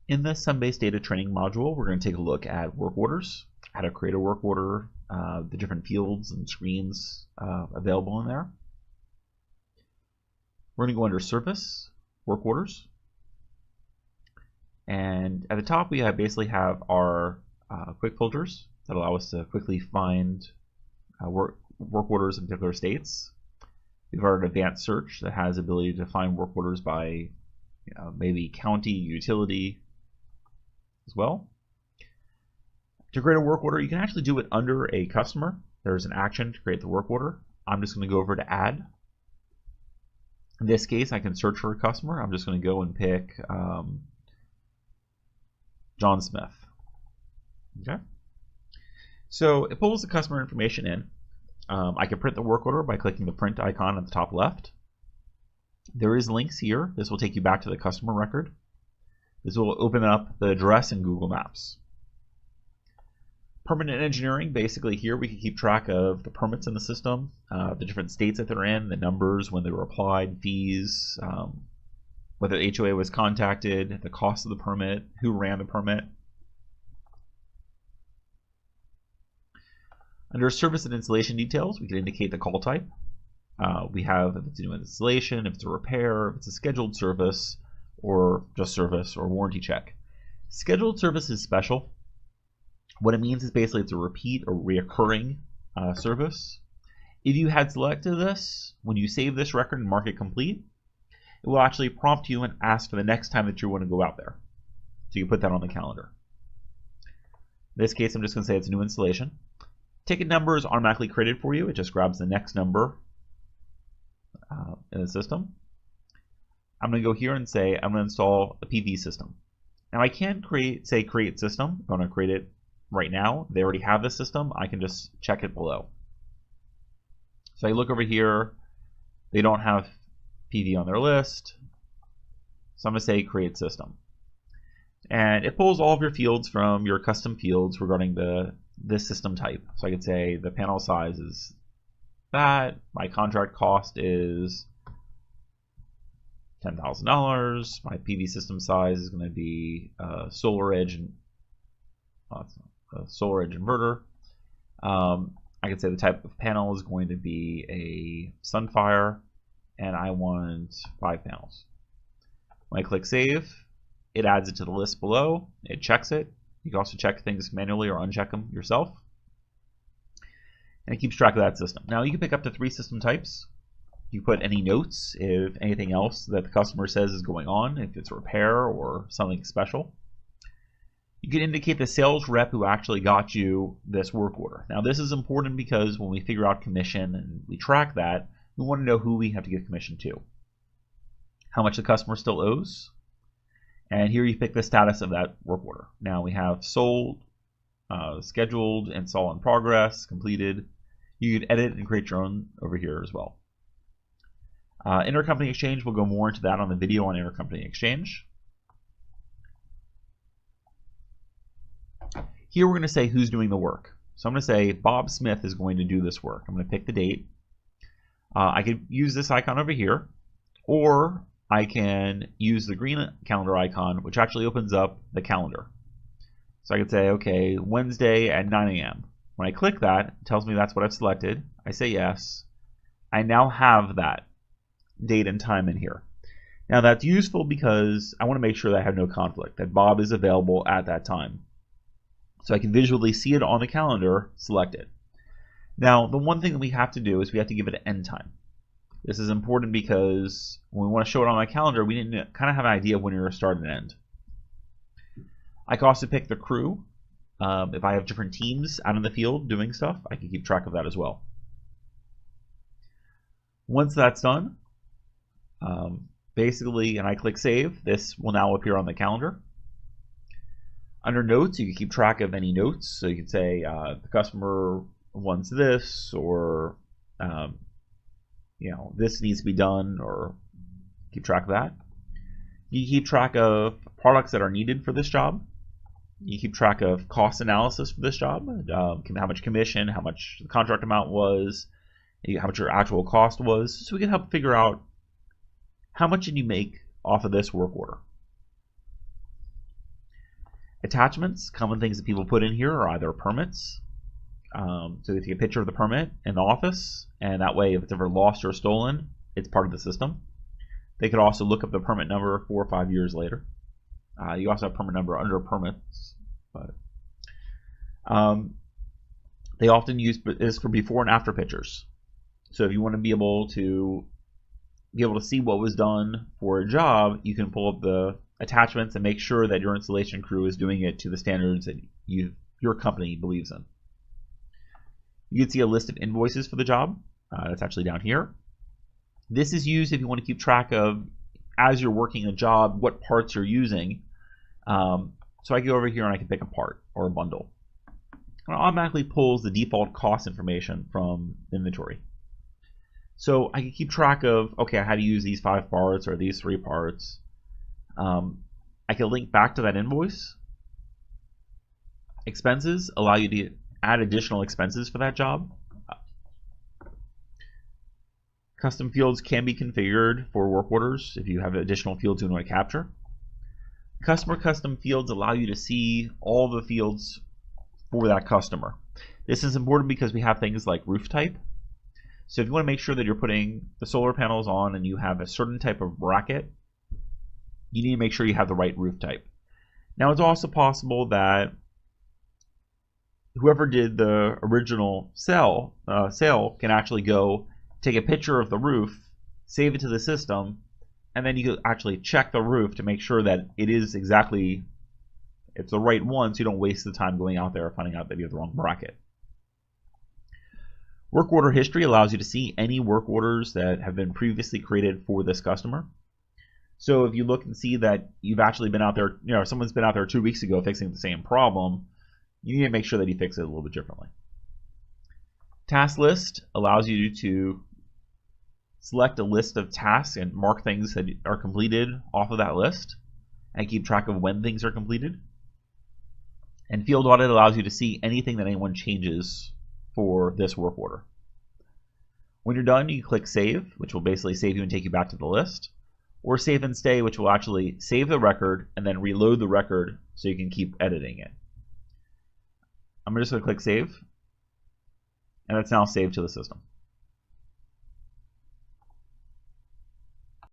In the SunbaseData training module, we're going to take a look at work orders, how to create a work order, the different fields and screens available in there. We're going to go under Service, Work Orders. And at the top, we basically have our quick filters that allow us to quickly find work orders in particular states. We've got an advanced search that has the ability to find work orders by maybe county, utility as well. To create a work order, you can actually do it under a customer. There's an action to create the work order. I'm just going to go over to Add. In this case, I can search for a customer. I'm just going to go and pick John Smith. Okay. So it pulls the customer information in. I can print the work order by clicking the print icon at the top left. There is links here. This will take you back to the customer record. This will open up the address in Google Maps. Permanent engineering, basically here we can keep track of the permits in the system, the different states that they're in, the numbers, when they were applied, fees, whether the HOA was contacted, the cost of the permit, who ran the permit. Under service and installation details, we can indicate the call type. We have if it's a new installation, if it's a repair, if it's a scheduled service, or just service or warranty check. Scheduled service is special. What it means is basically it's a repeat or reoccurring service. If you had selected this, when you save this record and mark it complete, it will actually prompt you and ask for the next time that you want to go out there. So you put that on the calendar. In this case, I'm just going to say it's a new installation. Ticket number is automatically created for you. It just grabs the next number in the system. I'm going to go here and say I'm going to install a PV system. Now I can create system. I'm going to create it right now. They already have the system. I can just check it below. So I look over here. They don't have PV on their list. So I'm going to say create system. And it pulls all of your fields from your custom fields regarding this system type. So I could say the panel size is that. My contract cost is $10,000. My PV system size is going to be SolarEdge and SolarEdge inverter. I could say the type of panel is going to be a Sunfire, and I want 5 panels. When I click Save, it adds it to the list below. It checks it. You can also check things manually or uncheck them yourself. And it keeps track of that system. Now you can pick up to 3 system types. You put any notes if anything else that the customer says is going on, if it's a repair or something special. You can indicate the sales rep who actually got you this work order. Now this is important because when we figure out commission and we track that, we want to know who we have to give commission to. How much the customer still owes. And here you pick the status of that work order. Now we have sold, scheduled, install in progress, completed. You can edit and create your own over here as well. Intercompany exchange, we'll go more into that on the video on intercompany exchange. Here we're going to say who's doing the work. So I'm going to say Bob Smith is going to do this work. I'm going to pick the date. I could use this icon over here, or I can use the green calendar icon, which actually opens up the calendar. So I could say, okay, Wednesday at 9 a.m. When I click that, it tells me that's what I've selected. I say yes. I now have that date and time in here. Now that's useful because I want to make sure that I have no conflict, that Bob is available at that time. So I can visually see it on the calendar, select it. Now the one thing that we have to do is we have to give it an end time. This is important because when we want to show it on my calendar, we need to kind of have an idea of when you're going to start and end. I can also pick the crew. If I have different teams out in the field doing stuff, I can keep track of that as well. Once that's done, basically, and I click Save, this will now appear on the calendar. Under Notes, you can keep track of any notes. So you can say the customer wants this, or this needs to be done, or keep track of that. You keep track of products that are needed for this job. You keep track of cost analysis for this job, how much commission, how much the contract amount was, how much your actual cost was, so we can help figure out how much did you make off of this work order. Attachments, common things that people put in here are either permits. So they take a picture of the permit in the office, and that way if it's ever lost or stolen, it's part of the system. They could also look up the permit number 4 or 5 years later. You also have permit number under permits, but they often use this for before and after pictures. So if you want to be able to see what was done for a job, you can pull up the attachments and make sure that your installation crew is doing it to the standards that your company believes in. You can see a list of invoices for the job. That's actually down here. This is used if you want to keep track of, as you're working a job, what parts you're using. So I go over here and I can pick a part or a bundle. And it automatically pulls the default cost information from inventory. So I can keep track of, okay, I had to use these 5 parts or these 3 parts. I can link back to that invoice. Expenses allow you to add additional expenses for that job. Custom fields can be configured for work orders if you have additional fields you want to capture. Customer custom fields allow you to see all the fields for that customer. This is important because we have things like roof type. So if you want to make sure that you're putting the solar panels on and you have a certain type of bracket, you need to make sure you have the right roof type. Now it's also possible that whoever did the original sale can actually go take a picture of the roof, save it to the system, and then you can actually check the roof to make sure that it's the right one, so you don't waste the time going out there finding out that you have the wrong bracket. Work order history allows you to see any work orders that have been previously created for this customer. So if you look and see that you've actually been out there, someone's been out there 2 weeks ago fixing the same problem, you need to make sure that you fix it a little bit differently. Task list allows you to select a list of tasks and mark things that are completed off of that list and keep track of when things are completed. And field audit allows you to see anything that anyone changes for this work order. When you're done, you click save, which will basically save you and take you back to the list, or save and stay, which will actually save the record and then reload the record so you can keep editing it. I'm just going to click save, and it's now saved to the system.